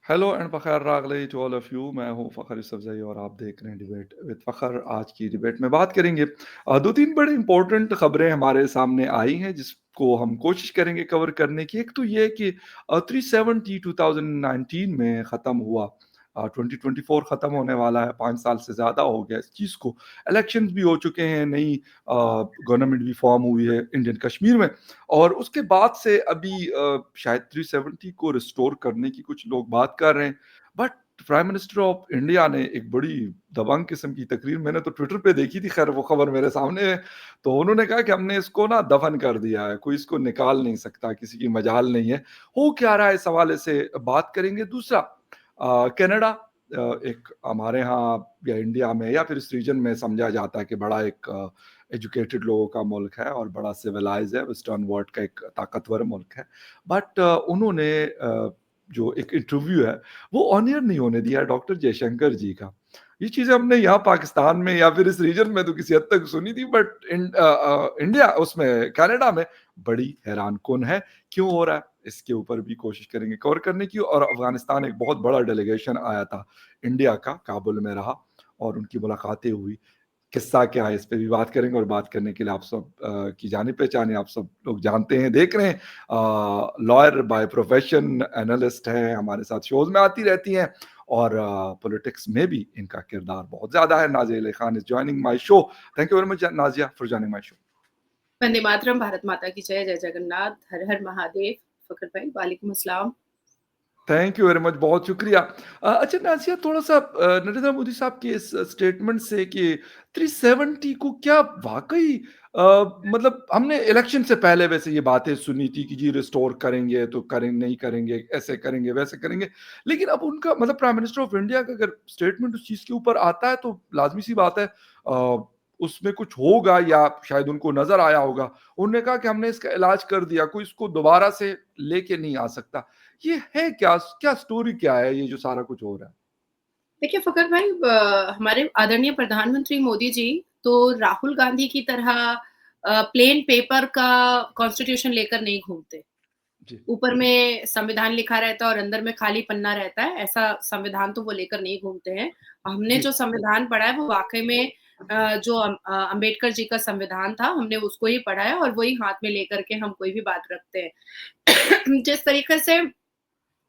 Hello and Fakhar रागले to all of you. मैं हूँ फ़खर यूसुफ़ज़ई और आप देख रहे हैं डिबेट विद फ़खर। आज की डिबेट में बात करेंगे 2-3 बड़े इम्पोर्टेंट ख़बरें हमारे सामने आई हैं जिसको हम कोशिश करेंगे कवर करने की। एक तो ये है कि 370 2019 में ख़त्म हुआ। 2024 ख़त्म होने वाला है, 5 साल से ज़्यादा हो गया इस चीज़ को। इलेक्शंस भी हो चुके हैं, नई गवर्नमेंट भी फ़ॉर्म हुई है इंडियन कश्मीर में। और उसके बाद से अभी शायद 370 को रिस्टोर करने की कुछ लोग बात कर रहे हैं। But prime minister of India ने एक बड़ी दबंग किस्म की तकरीर, मैंने तो ट्विटर पे देखी थी, खैर वो खबर मेरे सामने है। तो उन्होंने कहा कि हमने इसको ना दफन कर दिया है, कोई इसको निकाल नहीं सकता, किसी की मजाल नहीं है। हो क्या रहा है इस हवाले से बात करेंगे। दूसरा, कनाडा एक हमारे यहाँ या इंडिया में या फिर इस रीजन में समझा जाता है कि बड़ा एक एजुकेटेड लोगों का मुल्क है और बड़ा सिविलाइज है, वेस्टर्न वर्ल्ड का एक ताकतवर मुल्क है। बट उन्होंने जो एक इंटरव्यू है वो ऑनियर नहीं होने दिया डॉक्टर जयशंकर जी का। ये चीज़ें हमने यहाँ पाकिस्तान में या फिर इस रीजन में तो किसी हद तक सुनी थी, बट इंडिया उसमें कनाडा में बड़ी हैरानकुन है। क्यों हो रहा है इसके ऊपर भी कोशिश करेंगे कवर करने की। और अफगानिस्तान एक बहुत बड़ा डेलीगेशन आया था इंडिया का, काबुल में रहा और उनकी मुलाकातें हुई। किस्सा क्या है इस पे भी बात करेंगे। और बात करने के लिए आप सब की जानी पहचानी, आप सब लोग जानते हैं, देख रहे हैं, लॉयर बाय प्रोफेशन, एनालिस्ट हैं, हमारे साथ शोज में आती रहती हैं और पॉलिटिक्स में भी इनका किरदार बहुत ज्यादा है। Nazia Ali Khan is joining my show. Thank you very much Nazia for joining my show. वंदे मातरम, भारत माता की जय, जय जगन्नाथ, हर हर महादेव। फ़खर भाई, वालेकुम अस्सलाम। थैंक यू वेरी मच, बहुत शुक्रिया। अच्छा नाज़िया, थोड़ा-सा नरेंद्र मोदी साहब के इस स्टेटमेंट से कि 370 को क्या वाक़ई मतलब हमने इलेक्शन से पहले वैसे ये बातें सुनी थी कि जी रिस्टोर करेंगे तो नहीं करेंगे, ऐसे करेंगे, वैसे करेंगे। लेकिन अब उनका मतलब प्राइम मिनिस्टर ऑफ इंडिया का अगर स्टेटमेंट उस चीज़ के ऊपर आता है तो लाज़मी-सी बात है उसमें कुछ होगा या शायद उनको नज़र आया होगा। उन्होंने कहा कि हमने इसका इलाज कर दिया, कोई इसको दोबारा से लेके नहीं आ सकता। ये है क्या? क्या स्टोरी क्या है ये जो सारा कुछ हो रहा है? देखिए फ़खर भाई, हमारे आदरणीय प्रधानमंत्री मोदी जी तो राहुल गांधी की तरह प्लेन पेपर का कॉन्स्टिट्यूशन लेकर नहीं घूमते। जी, ऊपर में संविधान लिखा रहता है और अंदर में खाली पन्ना रहता है, ऐसा संविधान तो वो लेकर नहीं घूमते हैं। हमने जी, जो संविधान पढ़ा है वो वाक़ई में जो अम्बेडकर जी का संविधान था, हमने उसको ही पढ़ा है और वही हाथ में लेकर के हम कोई भी बात रखते हैं। जिस तरीके से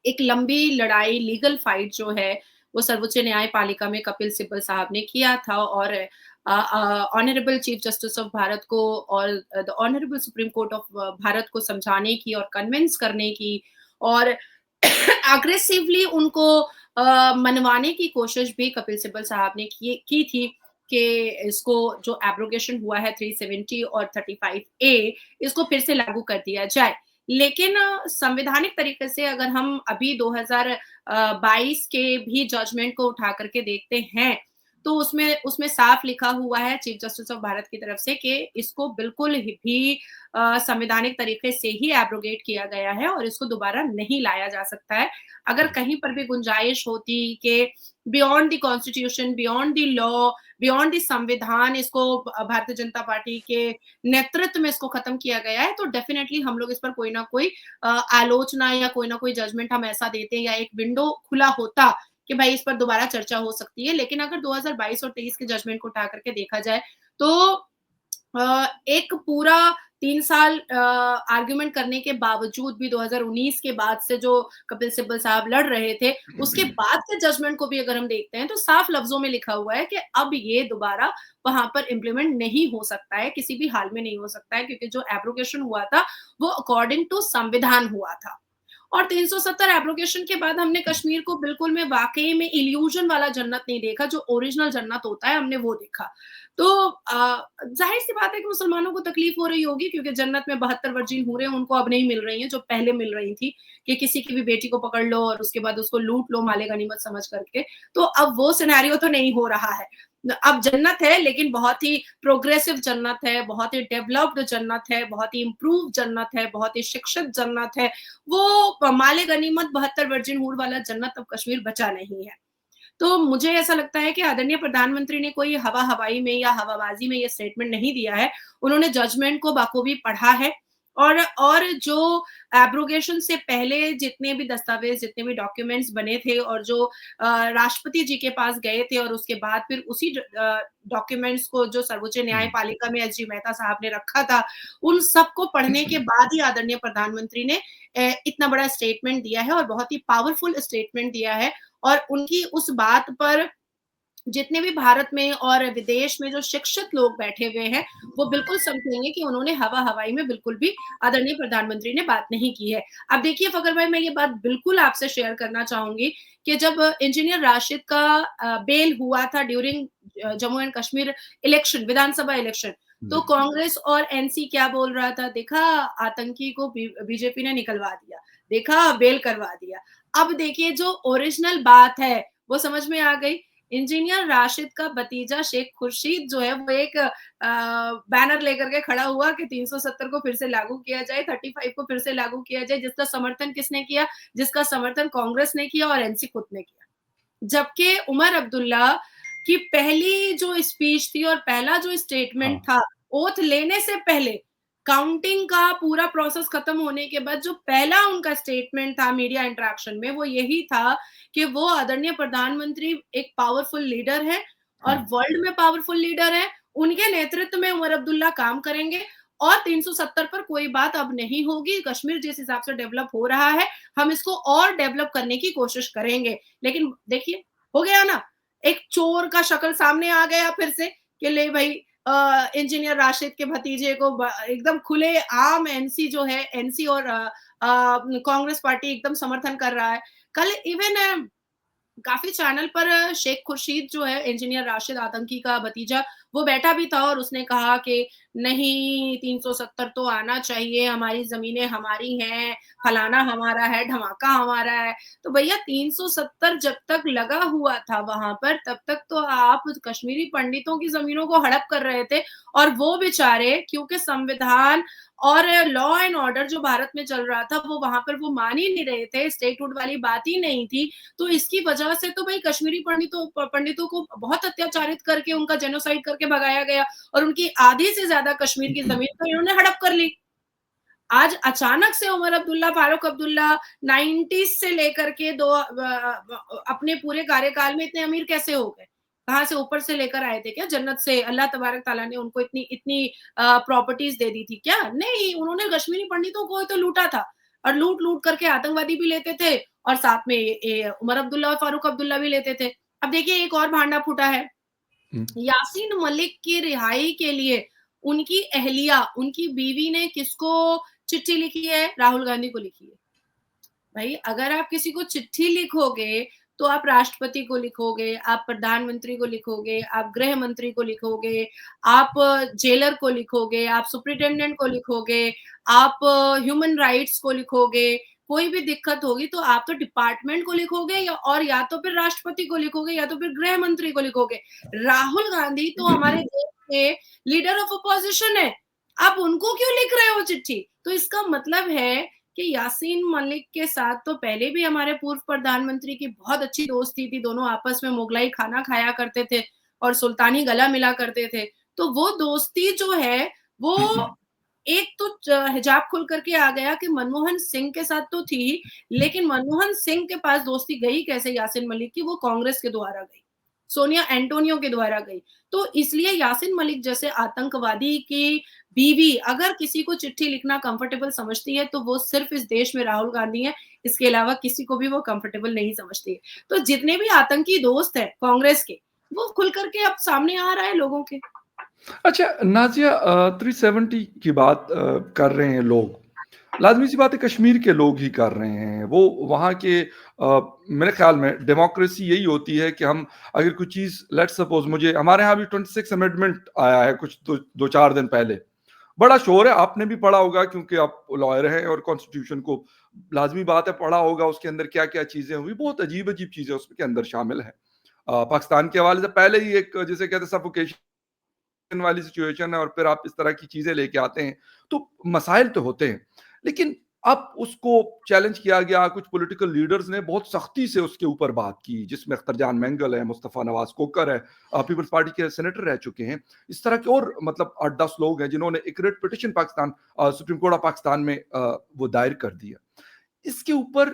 एक लंबी लड़ाई, लीगल फाइट जो है, वो सर्वोच्च न्यायपालिका में कपिल सिब्बल साहब ने किया था और honourable chief justice of Bharat को और the honourable supreme court of Bharat को समझाने की और कन्विंस करने की और एग्रेसिवली उनको मनवाने की कोशिश भी कपिल सिब्बल साहब ने की थी कि इसको जो एब्रोगेशन हुआ है 370 और 35A, इसको फिर से लागू कर दिया जाए। लेकिन संवैधानिक तरीके से अगर हम अभी 2022 के भी जजमेंट को उठा करके देखते हैं, तो उसमें उसमें साफ लिखा हुआ है चीफ जस्टिस ऑफ भारत की तरफ से कि इसको बिल्कुल ही भी संवैधानिक तरीके से ही एब्रोगेट किया गया है और इसको दोबारा नहीं लाया जा सकता है। अगर जी, कहीं पर भी गुंजाइश होती कि beyond the constitution, beyond the law, beyond the संविधान इसको भारतीय जनता पार्टी के नेतृत्व में इसको खत्म किया गया है, तो डेफिनिटली हम लोग इस पर कोई ना कोई आलोचना या कोई ना कोई जजमेंट हम ऐसा देते या एक विंडो खुला होता कि भाई इस पर दोबारा चर्चा हो सकती है। लेकिन अगर 2022 और 23 के जजमेंट को उठा करके देखा जाए, तो एक पूरा 3 साल आर्गुमेंट करने के बावजूद भी 2019 के बाद से जो कपिल सिब्बल साहब लड़ रहे थे, उसके बाद के जजमेंट को भी अगर हम देखते हैं, तो साफ लफ्ज़ों में लिखा हुआ है कि अब ये दोबारा वहाँ पर इम्प्लीमेंट नहीं हो सकता है, किसी भी हाल में नहीं हो सकता है क्योंकि जो एब्रोगेशन हुआ था, वो अकॉर्डिंग टू संविधान हुआ था। और 370 एब्रोगेशन के बाद हमने कश्मीर को बिल्कुल में वाक़ई में इल्यूज़न वाला जन्नत नहीं देखा, जो ओरिजिनल जन्नत होता है, हमने वो देखा। तो ज़ाहिर-सी बात है कि मुसलमानों को तकलीफ हो रही होगी क्योंकि जन्नत में 72 वर्जिन हूरें उनको अब नहीं मिल रही हैं, जो पहले मिल रही थी, कि किसी की भी बेटी को पकड़ लो और उसके बाद उसको लूट लो माले-गनीमत समझ करके। तो अब वो सिनेरियो तो नहीं हो रहा है। अब जन्नत है लेकिन बहुत ही प्रोग्रेसिव जन्नत है, बहुत ही डेवलप्ड जन्नत है, बहुत ही इम्प्रूव जन्नत है, बहुत ही शिक्षित जन्नत है। वो माले गनीमत 72 वर्जिन हूर वाला जन्नत अब कश्मीर बचा नहीं है। तो मुझे ऐसा लगता है कि आदरणीय प्रधानमंत्री ने कोई हवा-हवाई में या हवाबाज़ी में ये स्टेटमेंट नहीं दिया है। उन्होंने जजमेंट को बाखूबी पढ़ा है और जो एब्रोगेशन से पहले जितने भी दस्तावेज, जितने भी डॉक्यूमेंट्स बने थे और जो राष्ट्रपति जी के पास गए थे और उसके बाद फिर उसी डॉक्यूमेंट्स को जो सर्वोच्च हुँ, न्यायपालिका में एस जी मेहता साहब ने रखा था, उन सबको पढ़ने के बाद ही आदरणीय प्रधानमंत्री ने इतना बड़ा स्टेटमेंट दिया है और बहुत ही पावरफुल स्टेटमेंट दिया है। और उनकी उस बात पर जितने भी भारत में और विदेश में जो शिक्षित लोग बैठे हुए हैं, वो बिल्कुल समझेंगे कि उन्होंने हवा-हवाई में बिल्कुल भी आदरणीय प्रधानमंत्री ने बात नहीं की है। अब देखिए फ़खर भाई, मैं ये बात बिल्कुल आपसे शेयर करना चाहूँगी कि जब इंजीनियर राशिद का बेल हुआ था during Jammu and Kashmir election, Vidhan Sabha election, तो जी। कांग्रेस और एनसी क्या बोल रहा था, देखा आतंकी को बीजेपी ने निकलवा दिया, देखा बेल करवा दिया। अब देखिए जो ओरिजिनल बात है, वो समझ में आ गई। इंजीनियर राशिद का भतीजा शेख खुर्शीद जो है वो एक बैनर लेकर के खड़ा हुआ कि 370 को फिर से लागू किया जाए, 35 को फिर से लागू किया जाए, जिसका समर्थन किसने किया? जिसका समर्थन कांग्रेस ने किया और एनसी खुद ने किया। जबकि उमर अब्दुल्ला की पहली जो स्पीच थी और पहला जो स्टेटमेंट हाँ। था, ओथ लेने से पहले, काउंटिंग का पूरा प्रोसेस खत्म होने के बाद जो पहला उनका स्टेटमेंट था मीडिया इंटरैक्शन में, वो यही था कि वो आदरणीय प्रधानमंत्री एक पावरफुल लीडर है और हाँ। वर्ल्ड में पावरफुल लीडर है। उनके नेतृत्व में उमर अब्दुल्ला काम करेंगे और 370 पर कोई बात अब नहीं होगी। कश्मीर जिस हिसाब से डेवलप हो रहा है, हम इसको और डेवलप करने की कोशिश करेंगे। लेकिन देखिए, हो गया ना, एक चोर का शक्ल सामने आ गया फिर से कि ले भाई, इंजीनियर राशिद के भतीजे को एकदम खुले आम एनसी जो है, एनसी और कांग्रेस पार्टी एकदम समर्थन कर रहा है। कल इवन काफ़ी चैनल पर शेख खुर्शीद जो है इंजीनियर राशिद आतंकी का भतीजा, वो बैठा भी था और उसने कहा कि नहीं, 370 तो आना चाहिए, हमारी ज़मीनें हमारी हैं, फलाना हमारा है, ढमाका हमारा है। तो भैया 370 जब तक लगा हुआ था वहाँ पर, तब तक तो आप कश्मीरी पंडितों की ज़मीनों को हड़प कर रहे थे और वो बेचारे, क्योंकि संविधान और लॉ एंड ऑर्डर जो भारत में चल रहा था, वो वहाँ पर वो मान ही नहीं रहे थे, स्टेटहुड वाली बात ही नहीं थी। तो इसकी वजह से तो भाई कश्मीरी पंडितों को बहुत अत्याचारित करके उनका जेनोसाइड करके भगाया गया और उनकी आधी से ज्यादा कश्मीर की जमीन तो इन्होंने हड़प कर ली। आज अचानक से उमर अब्दुल्ला, फारूक अब्दुल्ला 90s से लेकर के अपने पूरे कार्यकाल में इतने अमीर कैसे हो गए? कहाँ से ऊपर से लेकर आए थे क्या? जन्नत से अल्लाह तबारक ताला ने उनको इतनी इतनी प्रॉपर्टीज दे दी थी क्या? नहीं, उन्होंने कश्मीरी पंडितों को तो लूटा था और लूट-लूट करके आतंकवादी भी लेते थे और साथ में उमर अब्दुल्ला और फारूक अब्दुल्ला भी लेते थे। अब देखिए एक और भांडा फूटा है। हुँ। यासीन मलिक की रिहाई के लिए उनकी अहलिया, उनकी बीवी ने किसको चिट्ठी लिखी है? राहुल गांधी को लिखी है। भाई अगर आप किसी को चिट्ठी लिखोगे, तो आप राष्ट्रपति को लिखोगे, आप प्रधानमंत्री को लिखोगे, आप गृह मंत्री को लिखोगे, आप जेलर को लिखोगे, आप सुपरिटेंडेंट को लिखोगे, आप ह्यूमन राइट्स को लिखोगे, कोई भी दिक्कत होगी तो आप तो डिपार्टमेंट को लिखोगे या तो फिर राष्ट्रपति को लिखोगे या तो फिर गृह मंत्री को लिखोगे। राहुल गांधी तो हमारे देश के लीडर ऑफ अपोजिशन है, आप उनको क्यों लिख रहे हो चिट्ठी? तो इसका मतलब है कि यासीन मलिक के साथ तो पहले भी हमारे पूर्व प्रधानमंत्री की बहुत अच्छी दोस्ती थी, दोनों आपस में मुगलाई खाना खाया करते थे और सुल्तानी गला मिला करते थे। तो वो दोस्ती जो है, वो एक तो हिजाब खुल करके आ गया कि मनमोहन सिंह के साथ तो थी ही, लेकिन मनमोहन सिंह के पास दोस्ती गई कैसे यासीन मलिक की? वो कांग्रेस के द्वारा गई, सोनिया एंटोनियो के द्वारा गई। तो इसलिए यासीन मलिक जैसे आतंकवादी की बीवी अगर किसी को चिट्ठी लिखना कंफर्टेबल समझती है, तो वो सिर्फ इस देश में राहुल गांधी हैं, इसके अलावा किसी को भी वो कंफर्टेबल नहीं समझती है। तो जितने भी आतंकी दोस्त हैं कांग्रेस के, वो खुल कर के अब सामने आ रहा है लोगों के। अच्छा नाज़िया 370 की बात कर रहे हैं लोग। लाज़मी सी बात है कश्मीर के लोग ही कर रहे हैं। वो वहाँ के मेरे ख़्याल में डेमोक्रेसी यही होती है कि हम अगर कोई चीज़ लेट्स सपोज़ मुझे हमारे यहाँ भी 26 अमेंडमेंट आया है कुछ 2-4 दिन पहले। बड़ा शोर है, आपने भी पढ़ा होगा क्योंकि आप लॉयर हैं और कॉन्स्टिट्यूशन को लाज़मी बात है पढ़ा होगा उसके अंदर क्या-क्या चीज़ें हुई, बहुत अजीब-अजीब चीज़ें उसके अंदर शामिल हैं। पाकिस्तान के हवाले से पहले ही एक जिसे कहते हैं सफोकेशन वाली सिचुएशन है और फिर आप इस तरह की चीज़ें लेके आते हैं, तो मसाइल तो होते हैं। लेकिन अब उसको चैलेंज किया गया, कुछ पॉलिटिकल लीडर्स ने बहुत सख्ती से उसके ऊपर बात की, जिसमें अख्तरजान मैंगल है, मुस्तफ़ा नवाज़ कोकर है, पीपल्स पार्टी के सेनेटर रह चुके हैं। इस तरह के और मतलब 8-10 लोग हैं जिन्होंने एक writ petition Pakistan supreme court of Pakistan में वो दायर कर दिया। इसके ऊपर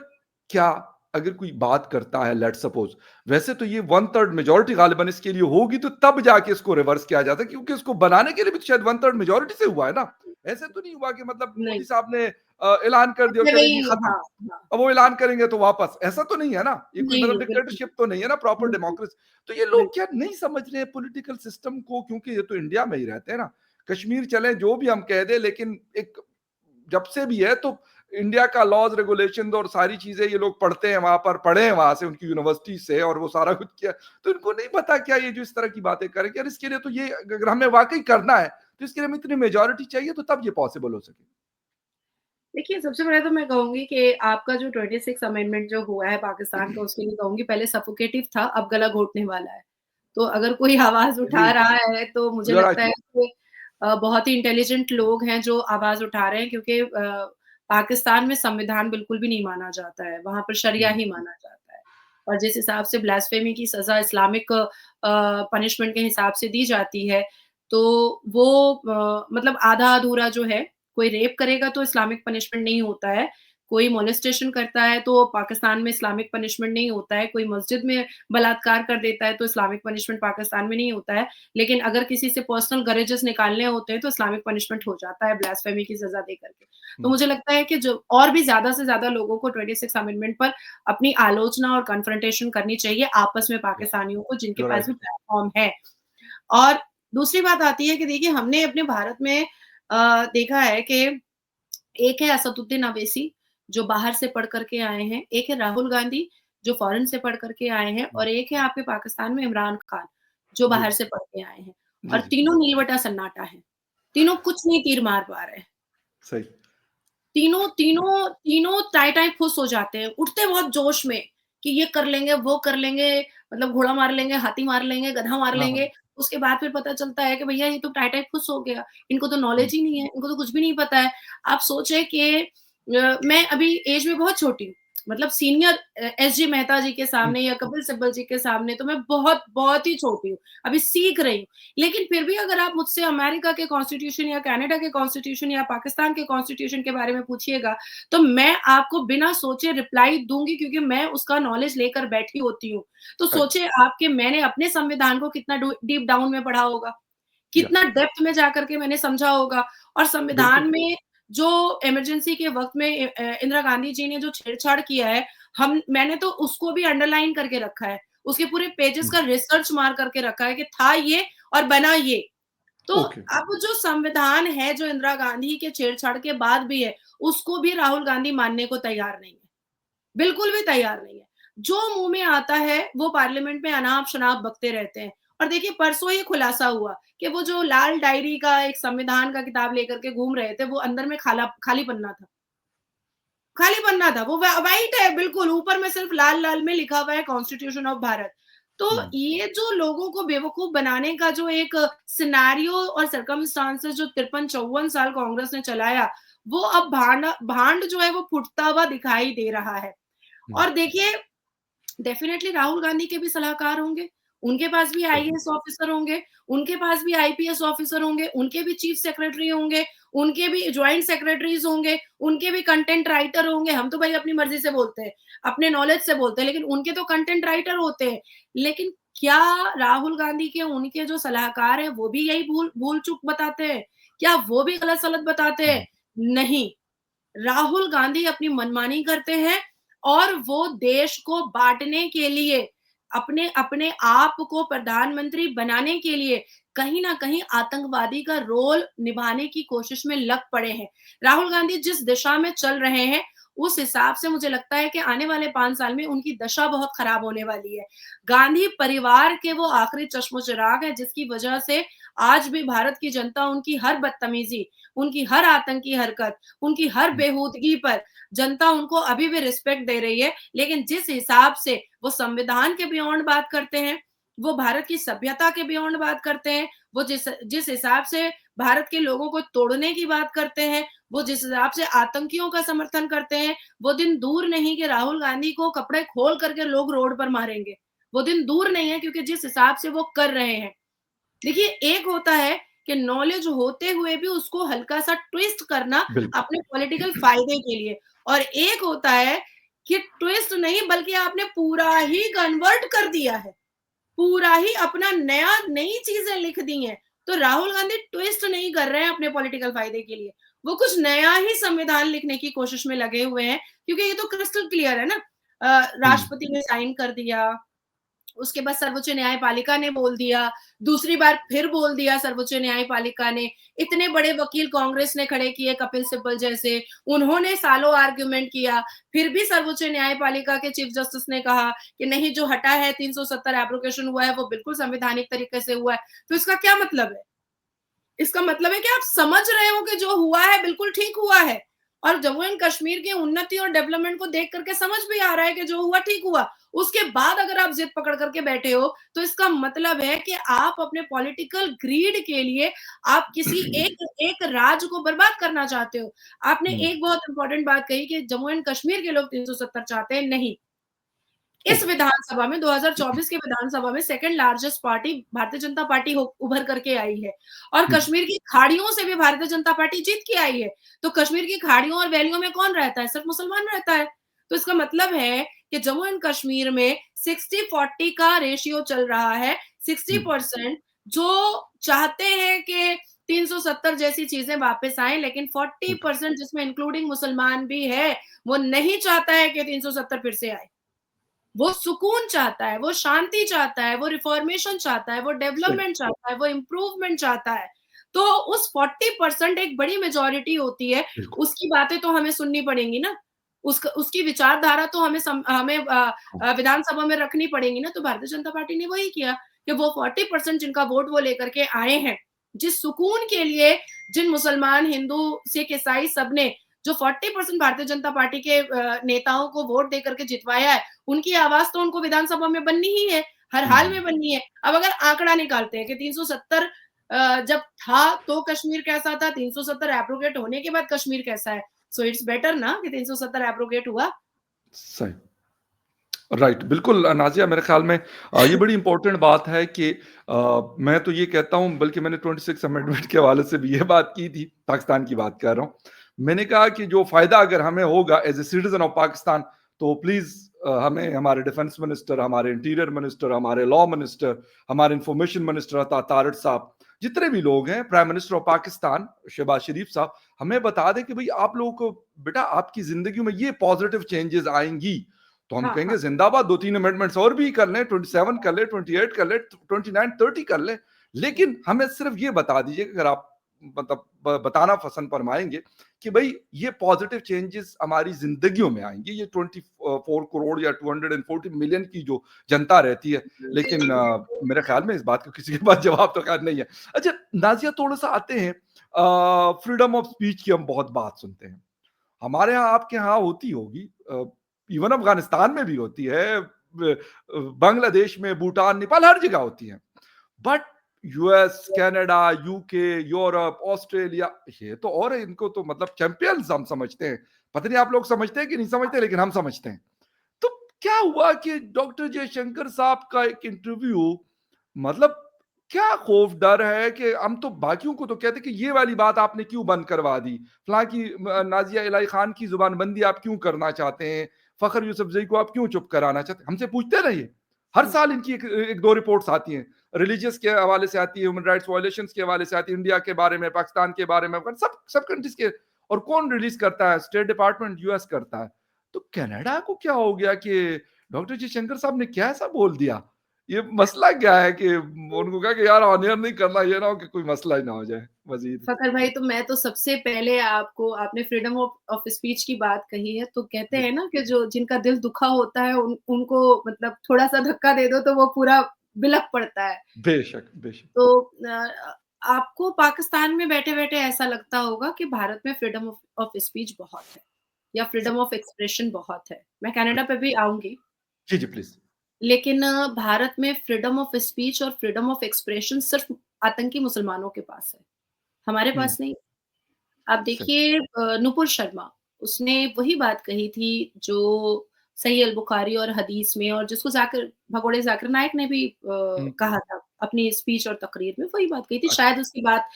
क्या अगर कोई बात करता है, लेट्स सपोज, वैसे तो ये 1/3 मेजॉरिटी गालिबन इसके लिए होगी, तो तब जाके इसको रिवर्स किया जाता है, क्योंकि इसको बनाने के लिए भी तो शायद 1/3 मेजॉरिटी से हुआ है ना। ऐसे तो नहीं हुआ कि मतलब नहीं, मोदी साहब ने ऐलान कर दिया और सबसे कह दिया जी वही खत्म, हाँ, हाँ। अब वो ऐलान करेंगे तो वापस, ऐसा तो नहीं है ना। ये कोई नहीं मतलब है, बिल्कुल, डिक्टेटरशिप तो नहीं है ना, प्रॉपर बिल्कुल, डेमोक्रेसी। तो ये लोग बिल्कुल। क्या नहीं समझ रहे पॉलिटिकल सिस्टम को, क्योंकि ये तो इंडिया में ही रहते हैं ना। कश्मीर चले जो भी हम कह दें, लेकिन एक जब से भी है तो इंडिया का लॉज रेगुलेशन और सारी चीजें ये लोग पढ़ते हैं, वहां पर पढ़े हैं, वहां से उनकी यूनिवर्सिटी से, और वो सारा कुछ किया। तो इनको नहीं पता क्या ये जो इस तरह की बातें करें, यार इसके लिए तो ये अगर हमें वाकई करना है तो इसके लिए हमें इतनी मेजोरिटी चाहिए, तो तब ये पॉसिबल हो सके। देखिए, सबसे पहले तो मैं कहूँगी कि आपका जो 26 अमेंडमेंट जो हुआ है पाकिस्तान का, उसके लिए कहूँगी पहले सफोकेटिव था, अब गला घोटने वाला है। तो अगर कोई आवाज़ जी, उठा रहा है, तो मुझे जरा लगता है कि बहुत ही इंटेलिजेंट लोग हैं जो आवाज़ उठा रहे हैं, क्योंकि पाकिस्तान में संविधान बिल्कुल भी नहीं माना जाता है, वहाँ पर शरिया ही माना जाता है। और जिस हिसाब से ब्लास्फेमी की सज़ा इस्लामिक पनिशमेंट के हिसाब से दी जाती है, तो वो मतलब आधा-अधूरा जो है, कोई रेप करेगा तो इस्लामिक पनिशमेंट नहीं होता है, कोई मोलेस्टेशन करता है तो पाकिस्तान में इस्लामिक पनिशमेंट नहीं होता है, कोई मस्जिद में बलात्कार कर देता है तो इस्लामिक पनिशमेंट पाकिस्तान में नहीं होता है। लेकिन अगर किसी से पर्सनल ग्रजेस निकालने होते हैं तो इस्लामिक पनिशमेंट हो जाता है ब्लास्फेमी की सज़ा दे करके। तो हुँ, मुझे लगता है कि जो और भी ज़्यादा से ज़्यादा लोगों को 26 अमेंडमेंट पर अपनी आलोचना और कन्फ्रंटेशन करनी चाहिए आपस में पाकिस्तानियों को, जिनके यू आर पास भी राइट। प्लेटफ़ॉर्म है। और दूसरी बात आती है कि देखिए, हमने अपने भारत में देखा है कि एक है असदुद्दीन अवैसी, जो बाहर से पढ़ कर के आए हैं, एक है राहुल गांधी, जो फ़ॉरेन से पढ़ कर के आए हैं, हुँ, और एक है आपके पाकिस्तान में इमरान खान, जो जी, बाहर से पढ़ के आए हैं। जी, और जी, तीनों नीलवटा सन्नाटा हैं। तीनों कुछ नहीं तीर मार पा रहे हैं। सही। तीनों टाई-टाई फुस हो जाते हैं, उठते बहुत जोश में कि ये कर लेंगे, वो कर लेंगे, मतलब घोड़ा मार लेंगे, हाथी मार लेंगे, गधा मार हाँ, लेंगे। हाँ। उसके बाद फिर पता चलता है कि भैया ये तो टाई-टाई फुस हो गया, इनको तो हुँ, नॉलेज ही नहीं है, इनको तो कुछ भी नहीं पता है। आप सोचिए कि मैं अभी ऐज में बहुत छोटी हूँ, मतलब सीनियर एसजी मेहता जी के हुँ, सामने या कपिल सिब्बल जी के सामने तो मैं बहुत, बहुत ही छोटी हूँ, अभी सीख रही हूँ। लेकिन फिर भी अगर आप मुझसे अमेरिका के कॉन्स्टिट्यूशन या कनाडा के कॉन्स्टिट्यूशन या पाकिस्तान के कॉन्स्टिट्यूशन के बारे में पूछिएगा, तो मैं आपको बिना सोचे रिप्लाई दूँगी, क्योंकि मैं उसका नॉलेज लेकर बैठी होती हूँ। तो राइट, सोचिए आप कि मैंने अपने संविधान को कितना डीप डाउन में पढ़ा होगा, या कितना डेप्थ में जाकर के मैंने समझा होगा, और बिल्कुल। संविधान में जो इमरजेंसी के वक़्त में इंदिरा गांधी जी ने जो छेड़छाड़ किया है, हम मैंने तो उसको भी अंडरलाइन करके रखा है। उसके पूरे पेजेज़ हुँ, का रिसर्च मार करके रखा है कि था ये और बना ये। तो ओके, अब जो संविधान है, जो इंदिरा गांधी के छेड़छाड़ के बाद भी है, उसको भी राहुल गांधी मानने को तैयार नहीं है। बिल्कुल भी तैयार नहीं है। जो मुँह में आता है, वो पार्लियामेंट में अनाप-शनाप बकते रहते हैं। और देखिए, परसों ही खुलासा हुआ कि वो जो लाल डायरी का एक संविधान का किताब लेकर के घूम रहे थे, वो अंदर में खाली पन्ना था। खाली पन्ना था, वो व्हाइट है बिल्कुल, ऊपर में सिर्फ लाल-लाल में लिखा हुआ है कॉन्स्टिट्यूशन ऑफ भारत। तो हुँ, ये जो लोगों को बेवकूफ बनाने का जो एक सिनेरियो और सर्कमस्टांसेस जो 53-54 साल कांग्रेस ने चलाया, वो अब भांड जो है वो फूटता हुआ दिखाई दे रहा है। हुँ, और देखिए, डेफिनिटली राहुल गांधी के भी सलाहकार होंगे, उनके पास भी सही, आईएएस ऑफिसर होंगे, उनके पास भी आईपीएस ऑफिसर होंगे, उनके भी चीफ सेक्रेटरी होंगे, उनके भी जॉइंट सेक्रेटरीज होंगे, उनके भी कंटेंट राइटर होंगे। हम तो भाई अपनी मर्जी से बोलते हैं, अपने नॉलेज से बोलते हैं, लेकिन उनके तो कंटेंट राइटर होते हैं। लेकिन क्या राहुल गांधी के उनके जो सलाहकार हैं, वो भी यही भूल भूल चूक बताते हैं? क्या वो भी गलत सलत बताते हैं? हुँ, नहीं। राहुल गांधी अपनी मनमानी करते हैं, और वो देश को बांटने के लिए, अपने अपने आप को प्रधानमंत्री बनाने के लिए कहीं ना कहीं आतंकवादी का रोल निभाने की कोशिश में लग पड़े हैं। राहुल गांधी जिस दिशा में चल रहे हैं, उस हिसाब से मुझे लगता है कि आने वाले 5 साल में उनकी दशा बहुत खराब होने वाली है। गांधी परिवार के वो आखिरी चश्मो-चिराग है, जिसकी वजह से आज भी भारत की जनता उनकी हर बदतमीजी, उनकी हर आतंकी हरकत, उनकी हर हुँ, बेहूदगी पर जनता उनको अभी भी रिस्पेक्ट दे रही है। लेकिन जिस हिसाब से वो संविधान के बियॉन्ड बात करते हैं, वो भारत की सभ्यता के बियॉन्ड बात करते हैं, वो जिस जिस हिसाब से भारत के लोगों को तोड़ने की बात करते हैं, वो जिस हिसाब से आतंकियों का समर्थन करते हैं, वो दिन दूर नहीं कि राहुल गांधी को कपड़े खोल करके लोग रोड पर मारेंगे। वो दिन दूर नहीं है, क्योंकि जिस हिसाब से वो कर रहे हैं। देखिए, एक होता है कि नॉलेज होते हुए भी उसको हल्का-सा ट्विस्ट करना बिल्कुल। अपने पॉलिटिकल फ़ायदे के लिए, और एक होता है कि ट्विस्ट नहीं बल्कि आपने पूरा ही कन्वर्ट कर दिया है। पूरा ही अपना नई चीज़ें लिख दी हैं। तो राहुल गांधी ट्विस्ट नहीं कर रहे हैं अपने पॉलिटिकल फ़ायदे के लिए। वो कुछ नया ही संविधान लिखने की कोशिश में लगे हुए हैं, क्योंकि ये तो क्रिस्टल क्लियर है ना। हुँ, राष्ट्रपति ने साइन कर दिया, उसके बाद सर्वोच्च न्यायपालिका ने बोल दिया, दूसरी बार फिर बोल दिया सर्वोच्च न्यायपालिका ने, इतने बड़े वकील कांग्रेस ने खड़े किए कपिल सिब्बल जैसे, उन्होंने सालों आर्ग्यूमेंट किया, फिर भी सर्वोच्च न्यायपालिका के चीफ जस्टिस ने कहा कि नहीं, जो हटा है 370 एब्रोगेशन हुआ है वो बिल्कुल संवैधानिक तरीके से हुआ है। तो इसका क्या मतलब है? इसका मतलब है कि आप समझ रहे हो कि जो हुआ है बिल्कुल ठीक हुआ है, और जम्मू एंड कश्मीर की उन्नति और डेवलपमेंट को देख करके समझ भी आ रहा है कि जो हुआ ठीक हुआ। उसके बाद अगर आप जिद पकड़ करके बैठे हो, तो इसका मतलब है कि आप अपने पॉलिटिकल ग्रीड के लिए आप किसी एक एक राज्य को बर्बाद करना चाहते हो। आपने हुँ, एक बहुत इंपॉर्टेंट बात कही कि जम्मू एंड कश्मीर के लोग 370 चाहते हैं, नहीं। इस ओके। विधानसभा में 2024 के विधानसभा में second largest party Bharatiya Janata party हो उभर करके आई है, और हुँ, कश्मीर की खाड़ियों से भी भारतीय जनता पार्टी जीत के आई है। तो कश्मीर की खाड़ियों और वैलियों में कौन रहता है? सिर्फ मुसलमान रहता है। तो इसका मतलब है कि जम्मू एंड कश्मीर में 60-40 का रेशियो चल रहा है। हुँ, 60% जो चाहते हैं कि 370 जैसी चीजें वापस आए, लेकिन ओके, 40% जिसमें इंक्लूडिंग मुसलमान भी है, वो नहीं चाहता है कि 370 फिर से आए। वो सुकून चाहता है, वो शांति चाहता है, वो रिफॉर्मेशन चाहता है, वो सही, डेवलपमेंट चाहता है, वो इम्प्रूवमेंट चाहता है। तो उस 40% एक बड़ी मेजॉरिटी होती है, बिल्कुल, उसकी बातें तो हमें सुननी पड़ेंगी ना। उसकी विचारधारा तो हमें हाँ, विधानसभा में रखनी पड़ेगी ना। तो भारतीय जनता पार्टी ने वही किया कि वो 40% जिनका वोट वो लेकर के आए हैं, जिस सुकून के लिए जिन मुसलमान, हिंदू, सिख, ईसाई सबने जो 40% भारतीय जनता पार्टी के नेताओं को वोट देकर के जितवाया है, उनकी आवाज़ तो उनको विधानसभा में बननी ही है, हर हाल हुँ। में बननी है। अब अगर आंकड़ा निकालते हैं कि 370 जब था तो कश्मीर कैसा था, 370 एब्रोगेट होने के बाद कश्मीर कैसा है? सो इट्स बेटर ना कि 370 एब्रोगेट हुआ। सही। राइट, बिल्कुल नाज़िया मेरे ख़्याल में ये बड़ी इम्पोर्टेंट बात है कि मैं तो ये कहता हूँ बल्कि मैंने 26 अमेंडमेंट के हवाले से भी ये बात की थी, पाकिस्तान की बात कर रहा हूँ। मैंने कहा कि जो फ़ायदा अगर हमें होगा as a citizen of Pakistan तो प्लीज़ हमें हमारे डिफेंस मिनिस्टर, हमारे इंटीरियर मिनिस्टर, हमारे लॉ मिनिस्टर, हमारे इन्फॉर्मेशन मिनिस्टर अता तारड़ साहब, जितने भी लोग हैं, prime minister of Pakistan Shehbaz Sharif साहब, हमें बता दें कि भई आप लोगों को बेटा आपकी ज़िंदगी में ये पॉज़िटिव चेंजेज़ आएँगी। तो हम हाँ, कहेंगे हाँ। ज़िंदाबाद 2-3 अमेंडमेंट्स और भी कर लें, 27 कर लें, 28 कर लें, 29-30 कर लें। लेकिन हमें सिर्फ़ ये बता दीजिए कि अगर आप मतलब बताना पसंद फरमाएँगे कि भई ये पॉज़िटिव चेंजेज़ हमारी ज़िंदगियों में आएँगे। ये 24 करोड़ या 240 मिलियन की जो जनता रहती है। लेकिन मेरे ख़्याल में इस बात का किसी के पास जवाब तो ख़ैर नहीं है। अच्छा नाज़िया थोड़ा-सा आते हैं फ्रीडम ऑफ स्पीच की हम बहुत बात सुनते हैं। हमारे यहाँ आपके यहाँ होती होगी इवन अफ़गानिस्तान में भी होती है, बांग्लादेश में, भूटान, नेपाल हर जगह होती है। But US, Canada, UK, Europe, Australia ये तो और है इनको तो मतलब चैंपियंस हम समझते हैं। पता नहीं आप लोग समझते हैं कि नहीं समझते लेकिन हम समझते हैं। तो क्या हुआ कि डॉक्टर जयशंकर साहब का एक इंटरव्यू मतलब क्या खौफ डर है कि हम तो बाकियों को तो कहते कि ये वाली बात आपने क्यों बंद करवा दी फलां की नाजिया इलाही खान की जुबानबंदी आप क्यों करना चाहते हैं फखर यूसुफजई को आप क्यों चुप कराना चाहते हैं हमसे पूछते रहिए हर हुँ। साल इनकी एक दो रिपोर्ट्स आती हैं रिलीजियस के हवाले से आती है ह्यूमन राइट्स वायलेशन के हवाले से आती है इंडिया के बारे में पाकिस्तान के बारे में सब सब कंट्रीज के और कौन रिलीज करता है स्टेट डिपार्टमेंट यूएस करता है तो कनाडा को क्या हो गया कि डॉक्टर जयशंकर साहब ने क्या ऐसा बोल दिया? ये मसला क्या है कि उनको कहा कि यार ऑनियर नहीं करना, ये ना हो कि कोई मसला ही ना हो जाए मज़ीद। फ़खर भाई, तो मैं तो सबसे पहले आपने फ्रीडम ऑफ स्पीच की बात कही है, तो कहते जी, हैं ना कि जो जिनका दिल दुखा होता है उनको मतलब थोड़ा-सा धक्का दे दो तो वो पूरा बिलक पड़ता है। बेशक, बेशक। तो आपको पाकिस्तान में बैठे-बैठे ऐसा लगता होगा कि भारत में फ्रीडम ऑफ स्पीच बहुत है, या स फ्रीडम ऑफ एक्सप्रेशन बहुत है। मैं कनाडा पे भी आऊँगी, जी, जी, प्लीज़। लेकिन भारत में फ्रीडम ऑफ स्पीच और फ्रीडम ऑफ एक्सप्रेशन सिर्फ़ आतंकी मुसलमानों के पास है, हमारे हुँ, पास नहीं। आप सही। देखिए नुपुर शर्मा, उसने वही बात कही थी जो सही अल बुखारी और हदीस में, और जिसको ज़ाकिर भगोड़े ज़ाकिर नाइक ने भी हुँ, कहा था अपनी स्पीच और तकरीर में, वही बात कही थी। अच्छा, शायद उसकी बात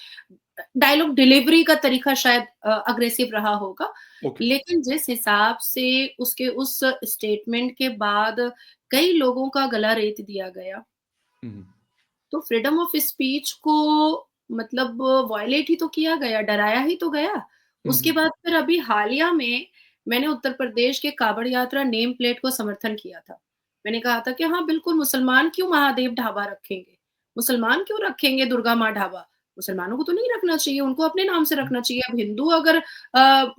डायलॉग डिलीवरी का तरीका शायद अग्रेसिव रहा होगा, ओके। लेकिन जिस हिसाब से उसके उस स्टेटमेंट के बाद कई लोगों का गला रेत दिया गया, हुँ, हुँ, तो फ्रीडम ऑफ स्पीच को मतलब वायलेट ही तो किया गया, डराया ही तो गया। हुँ, उसके हुँ, बाद फिर अभी हालिया में मैंने उत्तर प्रदेश के कावड़ यात्रा नेम प्लेट को समर्थन किया था। मैंने कहा था कि हाँ, बिल्कुल मुसलमान क्यों महादेव ढाबा रखेंगे? मुसलमान क्यों रखेंगे दुर्गा माँ ढाबा? मुसलमानों को तो नहीं रखना चाहिए, उनको अपने नाम से हुँ, रखना चाहिए। अब हिंदू अगर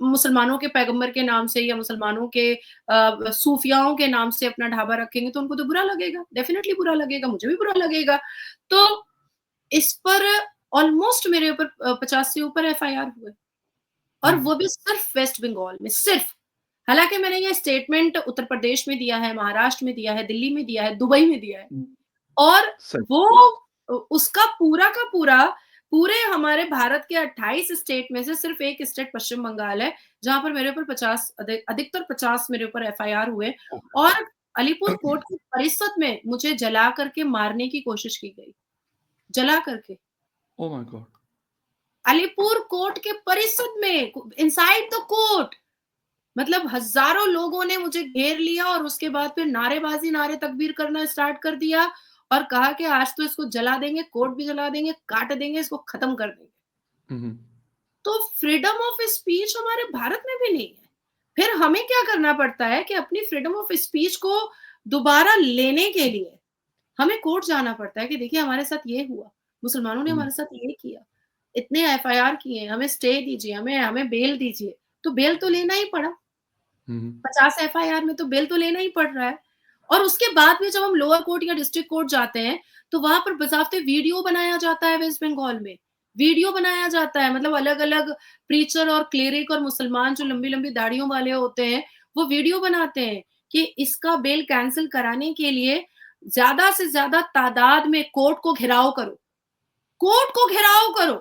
मुसलमानों के पैगंबर के नाम से या मुसलमानों के सूफियाओं के नाम से अपना ढाबा रखेंगे तो उनको तो बुरा लगेगा, डेफिनिटली बुरा लगेगा, मुझे भी बुरा लगेगा। तो इस पर ऑलमोस्ट मेरे ऊपर 50 से ऊपर एफआईआर हुए, और हुँ, वो भी सिर्फ वेस्ट बंगाल में, सिर्फ। हालाँकि मैंने ये स्टेटमेंट उत्तर प्रदेश में दिया है, महाराष्ट्र में दिया है, दिल्ली में दिया है, दुबई में दिया है, हुँ, और सही। वो उसका पूरा का पूरा पूरे हमारे भारत के 28 स्टेट में से सिर्फ 1 स्टेट पश्चिम बंगाल है, जहाँ पर मेरे ऊपर 50 अधिकतर 50 मेरे ऊपर एफआईआर हुए, ओके। और अलीपुर कोर्ट के परिसर में मुझे जला करके मारने की कोशिश की गई, जला करके। Oh my God! Alipur court के परिसर में, इनसाइड द कोर्ट, मतलब हजारों लोगों ने मुझे घेर लिया, और उसके बाद फिर नारेबाजी, नारे तकबीर करना स्टार्ट कर दिया, और कहा कि आज तो इसको जला देंगे, कोर्ट भी जला देंगे, काट देंगे, इसको खत्म कर देंगे। हुँ, हुँ, तो फ्रीडम ऑफ स्पीच हमारे भारत में भी नहीं है। फिर हमें क्या करना पड़ता है कि अपनी फ्रीडम ऑफ स्पीच को दोबारा लेने के लिए हमें कोर्ट जाना पड़ता है कि देखिए हमारे साथ ये हुआ, मुसलमानों ने हुँ, हमारे साथ ये किया, इतने एफआईआर किए, हमें स्टे दीजिए, हमें हमें बेल दीजिए। तो बेल तो लेना ही पड़ा, हुँ, हुँ, 50 एफआईआर में तो बेल तो लेना ही पड़ रहा है। और उसके बाद में जब हम लोअर कोर्ट या डिस्ट्रिक्ट कोर्ट जाते हैं, तो वहाँ पर बज़ाब्ते वीडियो बनाया जाता है वेस्ट बंगाल में। वीडियो बनाया जाता है, मतलब अलग-अलग प्रीचर और क्लेरिक और मुसलमान जो लंबी-लंबी दाढ़ियों वाले होते हैं, वो वीडियो बनाते हैं कि इसका बेल कैंसल कराने के लिए ज़्यादा से ज़्यादा तादाद में कोर्ट को घेराव करो। कोर्ट को घेराव करो।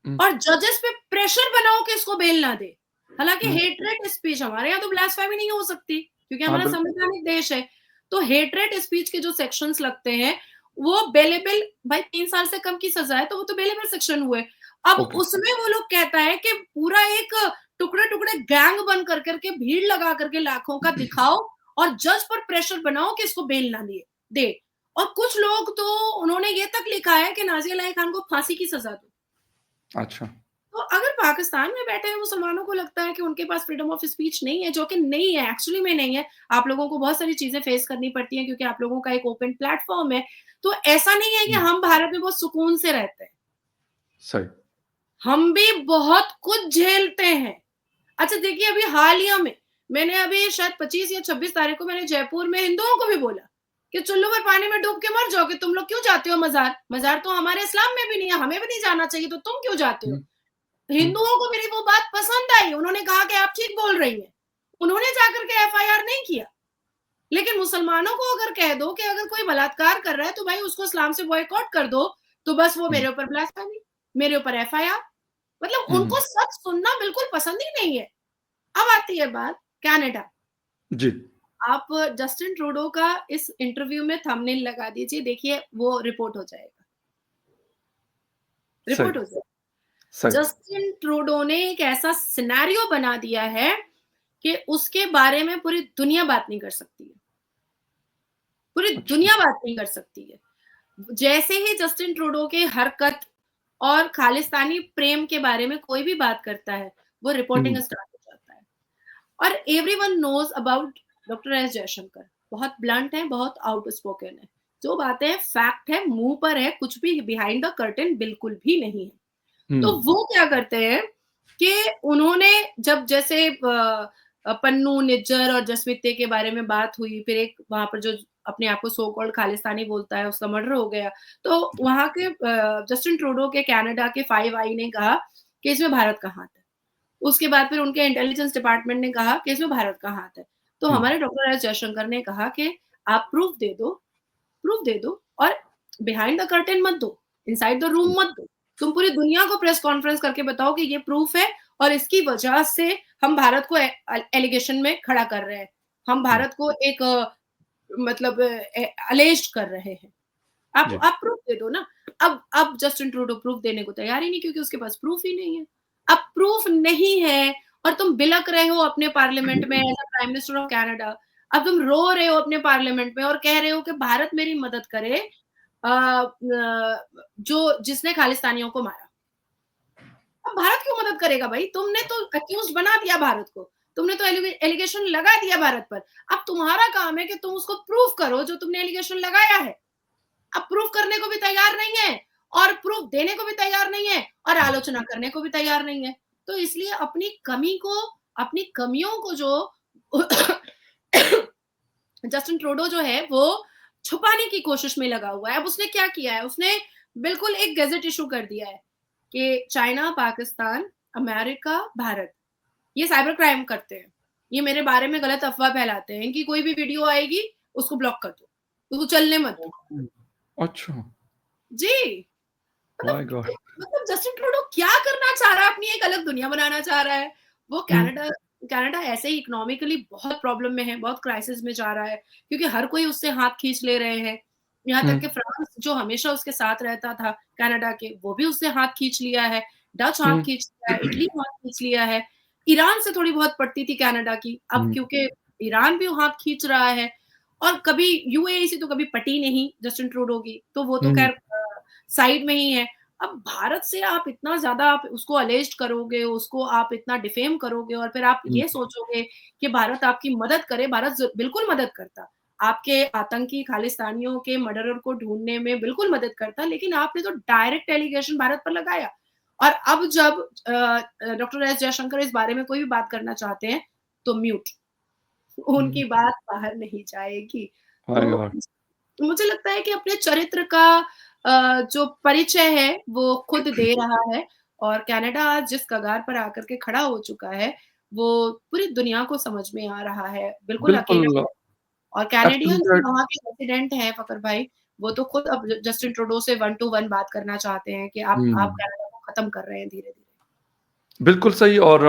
हुँ, और जजेस पे प्रेशर बनाओ कि इसको बेल ना दे। हालाँकि हुँ, हेट्रेड स्पीच हमारे यहाँ तो ब्लास्फेमी नहीं हो सकती, क्योंकि हाँ, हमारा बिल्कुल। संवैधानिक देश है। तो हेट्रेड स्पीच के जो सेक्शंस लगते हैं, वो बेलेबल, भाई 3 साल से कम की सज़ा है, तो वो तो बेलेबल सेक्शन हुए। अब ओके। उसमें वो लोग कहता है कि पूरा एक टुकड़े-टुकड़े गैंग बन कर के भीड़ लगा करके लाखों का दिखाओ, और जज पर प्रेशर बनाओ कि इसको बेल ना दिए दे। और कुछ लोग तो उन्होंने ये तक लिखा है कि नाज़िया अलाई खान को फांसी की सज़ा दो। अच्छा। तो अगर पाकिस्तान में बैठे हुए मुसलमानों को लगता है कि उनके पास फ्रीडम ऑफ स्पीच नहीं है, जो कि नहीं है, एक्चुअली में नहीं है, आप लोगों को बहुत सारी चीज़ें फेस करनी पड़ती हैं क्योंकि आप लोगों का एक ओपन प्लेटफ़ॉर्म है, तो ऐसा नहीं है कि हुँ, हम भारत में बहुत सुकून से रहते हैं। सही। हम भी बहुत कुछ झेलते हैं। अच्छा देखिए, अभी हालिया में मैंने अभी शायद 25 या 26 तारीख को मैंने जयपुर में हिंदुओं को भी बोला कि चुल्लू भर पानी में डूब के मर जाओगे, तुम लोग क्यों जाते हो मज़ार? मज़ार तो हमारे इस्लाम में भी नहीं है, हमें भी नहीं जाना चाहिए, तो तुम क्यों जाते हो? हुँ, हुँ, हिंदुओं को मेरी वो बात पसंद आई, उन्होंने कहा कि आप ठीक बोल रही हैं। उन्होंने जाकर के एफआईआर नहीं किया। लेकिन मुसलमानों को अगर कह दो कि अगर कोई बलात्कार कर रहा है तो भाई उसको इस्लाम से बॉयकॉट कर दो, तो बस वो हुँ, मेरे ऊपर ब्लास्फेमी, मेरे ऊपर एफआईआर, मतलब हुँ, उनको सच सुनना बिल्कुल पसंद ही नहीं है। अब आती है बात कनाडा। जी, आप जस्टिन ट्रूडो का इस इंटरव्यू में थंबनेल लगा दीजिए, देखिए वो रिपोर्ट हो जाएगा, सही, रिपोर्ट हो जाएगा। सही। जस्टिन ट्रूडो ने एक ऐसा सिनेरियो बना दिया है कि उसके बारे में पूरी दुनिया बात नहीं कर सकती है। पूरी अच्छा। दुनिया बात नहीं कर सकती है। जैसे ही जस्टिन ट्रूडो के हरकत और खालिस्तानी प्रेम के बारे में कोई भी बात करता है, वो रिपोर्टिंग हुँ, स्टार्ट हो जाता है। और everyone knows about doctor S Jaishankar. बहुत ब्लंट है, बहुत आउटस्पोकन है। जो बातें फैक्ट है, मुँह पर है, कुछ भी बिहाइंड द कर्टेन बिल्कुल भी नहीं है। हुँ, तो वो क्या करते हैं कि उन्होंने जब जैसे पन्नू, निज्जर और जसमिते के बारे में बात हुई, फिर एक वहाँ पर जो अपने आप को सो कॉल्ड खालिस्तानी बोलता है, उसका मर्डर हो गया। तो वहाँ के जस्टिन ट्रूडो के कनाडा के 5 आई ने कहा कि इसमें भारत का हाथ है। उसके बाद फिर उनके इंटेलिजेंस डिपार्टमेंट ने कहा कि इसमें भारत का हाथ है। तो हुँ, हमारे डॉक्टर एस जयशंकर ने कहा कि आप प्रूफ दे दो, और बिहाइंड द कर्टेन मत दो, इनसाइड द सही। रूम मत दो। तुम पूरी दुनिया को प्रेस कॉन्फ्रेंस करके बताओ कि ये प्रूफ है, और इसकी वजह से हम भारत को एलिगेशन में खड़ा कर रहे हैं। हम हुँ, भारत को एक मतलब अलेज्ड कर रहे हैं। जी। आप प्रूफ दे दो ना। अब जस्टिन ट्रूडो प्रूफ देने को तैयार ही नहीं, क्योंकि उसके पास प्रूफ ही नहीं है। अब प्रूफ नहीं है और तुम बिलक रहे हो अपने पार्लियामेंट में as a prime minister of Canada. अब तुम रो रहे हो अपने पार्लियामेंट में और कह रहे हो कि भारत मेरी मदद करे, जो जिसने खालिस्तानियों को मारा। अब भारत क्यों मदद करेगा भाई? तुमने तो अक्यूज़्ड बना दिया भारत को। तुमने तो एलिगेशन लगा दिया भारत पर। अब तुम्हारा काम है कि तुम उसको प्रूफ करो जो तुमने एलिगेशन लगाया है। अब प्रूफ करने को भी तैयार नहीं है और प्रूफ देने को भी तैयार नहीं है और हुँ, आलोचना करने को भी तैयार नहीं है। तो इसलिए अपनी कमियों को जो जस्टिन ट्रूडो जो है वो छुपाने की कोशिश में लगा हुआ है। अब उसने क्या किया है? उसने बिल्कुल एक गज़ेट इश्यू कर दिया है कि चाइना, पाकिस्तान, अमेरिका, भारत ये साइबर क्राइम करते हैं। ये मेरे बारे में गलत अफ़वाह फैलाते हैं। इनकी कोई भी वीडियो आएगी, उसको ब्लॉक कर दो। उसको चलने मत दो। ओके। अच्छा, जी। माय मतलब गॉड! मतलब जस्टिन ट्रूडो क्या करना चाह रहा है? अपनी एक अलग दुनिया बनाना चाह रहा है। वो हुँ, कनाडा कनाडा ऐसे ही इकोनॉमिकली बहुत प्रॉब्लम में है, बहुत क्राइसिस में जा रहा है, क्योंकि हर कोई उससे हाथ खींच ले रहे हैं। यहाँ हुँ, तक कि फ्रांस जो हमेशा उसके साथ रहता था कनाडा के, वो भी उससे हाथ खींच लिया है। डच हाथ हुँ, खींच लिया है, इटली हाथ खींच लिया है। ईरान से थोड़ी बहुत पड़ती थी कनाडा की, अब हुँ, क्योंकि ईरान भी हाथ खींच रहा है और कभी यूएई से तो कभी पटी नहीं जस्टिन ट्रूडो की, तो वो तो हुँ, खैर साइड में ही है। अब भारत से आप इतना ज़्यादा आप उसको अलेज्ड करोगे, उसको आप इतना डिफेम करोगे और फिर आप हुँ, ये सोचोगे कि भारत आपकी मदद करे, भारत बिल्कुल मदद करता। आपके आतंकी खालिस्तानियों के मर्डरर को ढूँढने में बिल्कुल मदद करता, लेकिन आपने तो डायरेक्ट एलिगेशन भारत पर लगाया। और अब जब डॉक्टर एस जयशंकर इस बारे में कोई भी बात करना चाहते हैं, तो म्यूट। हुँ, उनकी बात बाहर नहीं जाएगी। माय तो गॉड! मुझे लगता है कि अपने चरित्र का जो परिचय है वो खुद दे रहा है और कनाडा आज जिस कगार पर आकर के खड़ा हो चुका है, वो पूरी दुनिया को समझ में आ रहा है, बिल्कुल अकेला बिल्कुल, है। और कैनेडियन जो एब्सोल्यूटली वहाँ के रेज़िडेंट हैं फ़खर भाई, वो तो खुद अब जस्टिन ट्रूडो से वन टू वन बात करना चाहते हैं कि आप हुँ। कनाडा को खत्म कर रहे हैं धीरे-धीरे। बिल्कुल सही और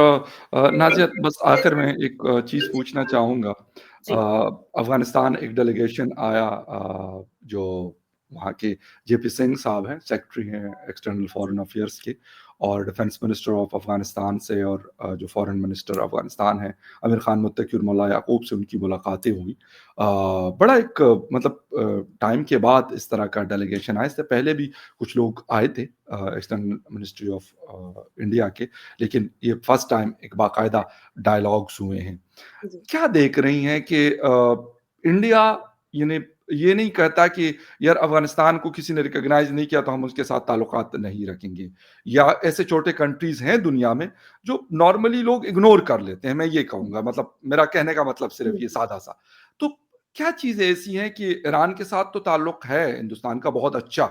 नाज़िया बस आखिर में एक चीज़ पूछना चाहूँगा। जी, अफ़गानिस्तान एक डेलीगेशन आया जो वहाँ के जेपी सिंह साहब हैं, सेक्रेटरी हैं एक्सटर्नल फ़ॉरेन अफ़ेयर्स के और डिफेंस मिनिस्टर ऑफ अफ़गानिस्तान से और जो फ़ॉरेन मिनिस्टर अफ़गानिस्तान हैं, आमिर ख़ान मुत्तकी और मौला याकूब से उनकी मुलाकातें हुई। बड़ा एक मतलब टाइम के बाद इस तरह का डेलीगेशन आया, इससे पहले भी कुछ लोग आए थे एक्सटर्नल मिनिस्ट्री ऑफ इंडिया के। लेकिन ये फर्स्ट टाइम एक बाकायदा डायलॉग्स हुए हैं। जी। क्या देख रही हैं कि इंडिया यानी ये नहीं कहता कि यार अफ़गानिस्तान को किसी ने रिकॉग्नाइज़ नहीं किया तो हम उसके साथ ताल्लुकात नहीं रखेंगे या ऐसे छोटे कंट्रीज़ हैं दुनिया में जो नॉर्मली लोग इग्नोर कर लेते हैं, मैं ये कहूँगा मतलब मेरा कहने का मतलब सिर्फ़ हुँ, ये सादा-सा। तो क्या चीज़ें ऐसी हैं कि ईरान के साथ तो ताल्लुक है हिंदुस्तान का बहुत अच्छा,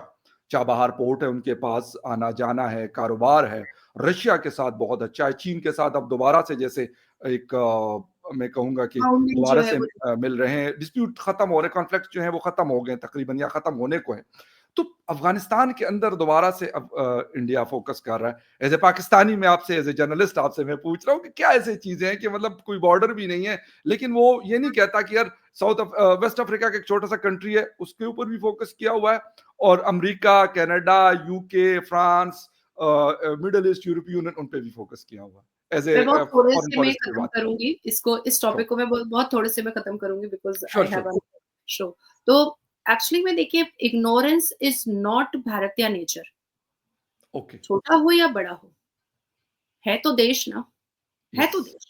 चाबहार पोर्ट है उनके पास, आना-जाना है, कारोबार है, रशिया के साथ बहुत अच्छा है, चीन के साथ अब दोबारा से जैसे एक मैं कहूँगा कि बाउंड्री जो दोबारा है से वो मिल रहे हैं, डिस्प्यूट खत्म हो रहे हैं, कॉन्फ्लिक्ट जो हैं वो खत्म हो गए हैं तकरीबन या खत्म होने को हैं। तो अफ़गानिस्तान के अंदर दोबारा से अब इंडिया फ़ोकस कर रहा है। ऐज़ ए पाकिस्तानी मैं आपसे ऐज़ ए जर्नलिस्ट आपसे मैं पूछ रहा हूँ कि क्या ऐसी चीज़ें हैं कि मतलब कोई बॉर्डर भी नहीं है, लेकिन वो ये नहीं कहता कि यार वेस्ट अफ्रीका का एक छोटा-सा कंट्री है, उसके ऊपर भी फ़ोकस किया हुआ है और America, Canada, UK, France middle east, यूरोपीय यूनियन उन पे भी फ़ोकस किया हुआ है। ऐज़ ए मैं बहुत थोड़े फ़ॉरेन से में पॉलिसी की खत्म बात करें। करूँगी इसको, इस श्योर, टॉपिक को मैं बहुत थोड़े से में खत्म करूँगी because I sure, have sure. A show. तो एक्चुअली में देखिए, इग्नोरेंस इज़ नॉट भारतीय नेचर, ओके, छोटा हो या बड़ा हो, है तो देश ना, है तो यस। देश।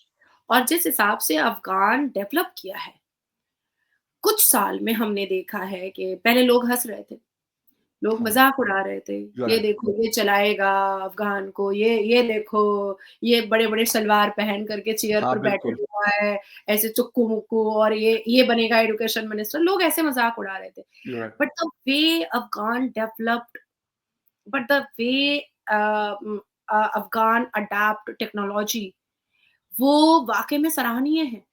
और जिस हिसाब से अफ़गान डेवलप किया है, कुछ साल में हमने देखा है कि पहले लोग हँस रहे थे। लोग हाँ, मज़ाक उड़ा रहे थे, यू आर ये राइट। देखो ये चलाएगा अफ़गान को, ये देखो, ये बड़े-बड़े सलवार पहन कर के चेयर हाँ, पर बैठे बिल्कुल, हुआ है, ऐसे चुक्कू-मुक्कू और ये बनेगा एजुकेशन मिनिस्टर, लोग ऐसे मज़ाक उड़ा रहे थे। You are right. But the way Afghan developed, but the way Afghan adopt technology, वो वाक़ई में सराहनीय है,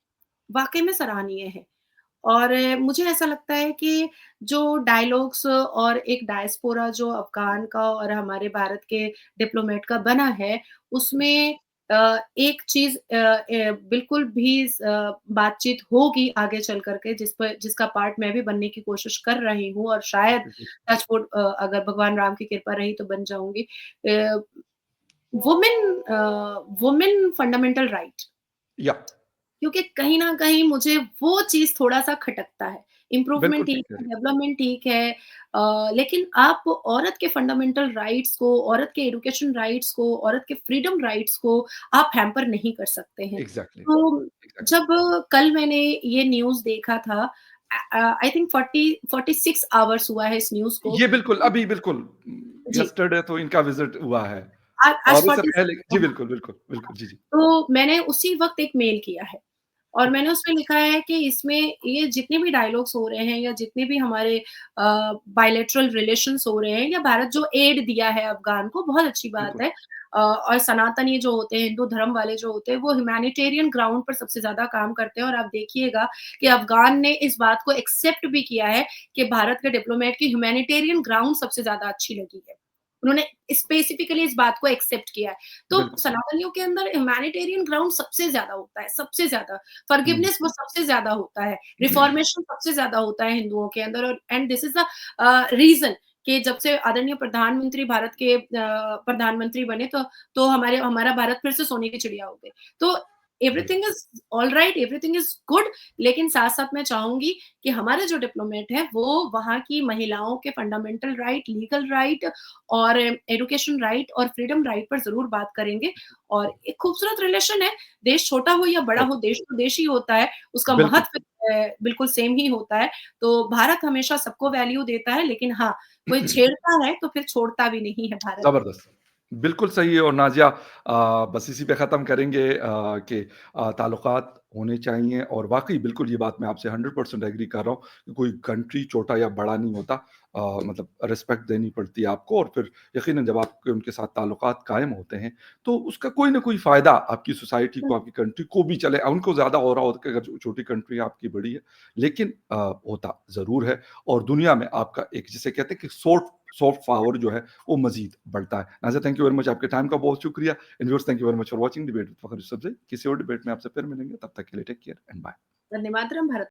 वाक़ई में सराहनीय है। और मुझे ऐसा लगता है कि जो डायलॉग्स और एक डायस्पोरा जो अफ़गान का और हमारे भारत के डिप्लोमेट का बना है, उसमें एक चीज़ बिल्कुल भी बातचीत होगी आगे चल कर के जिसका पार्ट मैं भी बनने की कोशिश कर रही हूँ और शायद जी, टच वुड अगर भगवान राम की कृपा रही तो बन जाऊँगी। अ, वुमेन फंडामेंटल राइट। या क्योंकि कहीं न कहीं मुझे वो चीज़ थोड़ा-सा खटकता है। इम्प्रूवमेंट बिल्कुल ठीक ठीक कह है, रही हैं। डेवलपमेंट ठीक है लेकिन आप औरत के फंडामेंटल राइट्स को, औरत के एजुकेशन राइट्स को, औरत के फ्रीडम राइट्स को आप हैम्पर नहीं कर सकते हैं। एग्ज़ैक्टली, तो एग्ज़ैक्टली। जब कल मैंने ये न्यूज़ देखा था आई थिंक 46 आवर्स हुआ है इस न्यूज़ को। ये बिल्कुल, अभी बिल्कुल जी, यस्टरडे तो इनका विज़िट हुआ है आज और इससे 46 पहले जी, हाँ। बिल्कुल, बिल्कुल, बिल्कुल। जी, जी। तो मैंने उसी वक़्त एक मेल किया है और ओके, मैंने उसमें लिखा है कि इसमें ये जितने भी डायलॉग्स हो रहे हैं या जितने भी हमारे बायलैटरल रिलेशंस हो रहे हैं या भारत जो एड दिया है अफ़गान को बहुत अच्छी बात बिल्कुल, है। और सनातनी जो होते हैं, हिंदू धर्म वाले जो होते हैं, वो ह्यूमैनिटेरियन ग्राउंड पर सबसे ज़्यादा काम करते हैं और आप देखिएगा कि अफ़गान ने इस बात को एक्सेप्ट भी किया है कि भारत के डिप्लोमेट की ह्यूमैनिटेरियन ग्राउंड सबसे ज़्यादा अच्छी लगी है। उन्होंने स्पेसिफिकली इस बात को एक्सेप्ट किया है। तो बिल्कुल। सनातनियों के अंदर ह्यूमैनिटेरियन ग्राउंड सबसे ज़्यादा होता है, सबसे ज़्यादा। हुँ, फॉरगिवनेस वो सबसे ज़्यादा होता है, रिफॉर्मेशन सबसे ज़्यादा होता है हिंदुओं के अंदर और and this is the reason कि जब से आदरणीय प्रधानमंत्री भारत के प्रधानमंत्री बने तो हमारा भारत फिर से सोने की चिड़िया हो गई। तो जी, everything is alright, everything is good लेकिन साथ-साथ मैं चाहूँगी कि हमारे जो डिप्लोमेट हैं, वो वहाँ की महिलाओं के फंडामेंटल राइट, लीगल राइट और एजुकेशन राइट और फ्रीडम राइट पर ज़रूर बात करेंगे और एक खूबसूरत रिलेशन है, देश छोटा हो या बड़ा हो, बिल्कुल, देश तो देश ही होता है, उसका बिल्कुल। महत्व बिल्कुल सेम ही होता है। तो भारत हमेशा सबको वैल्यू देता है, लेकिन हाँ, कोई छेड़ता है तो फिर छोड़ता भी नहीं है भारत। ज़बरदस्त। बिल्कुल सही है और नाज़िया बस इसी पे ख़त्म करेंगे कि ताल्लुकात होने चाहिए और वाक़ई बिल्कुल ये बात मैं आपसे 100% एग्री कर रहा हूँ कि कोई कंट्री छोटा या बड़ा नहीं होता। मतलब रिस्पेक्ट देनी पड़ती है आपको और फिर यकीनन जब आपके उनके साथ ताल्लुकात कायम होते हैं, तो उसका कोई ना कोई फ़ायदा आपकी सोसाइटी को, आपकी कंट्री को भी चले। उनको ज़्यादा हो रहा होता है कि अगर छोटी कंट्री है, आपकी बड़ी है, लेकिन होता ज़रूर है और दुनिया में आपका एक जिसे कहते हैं कि सॉफ्ट पावर जो है वो मज़ीद बढ़ता है। Nazia thank you very much आपके टाइम का बहुत शुक्रिया। And viewers thank you very much for watching debate with Fakhar Yousafzai. किसी और डिबेट में आपसे फिर मिलेंगे, तब तक के लिए take care and bye. Vande Mataram, Bharat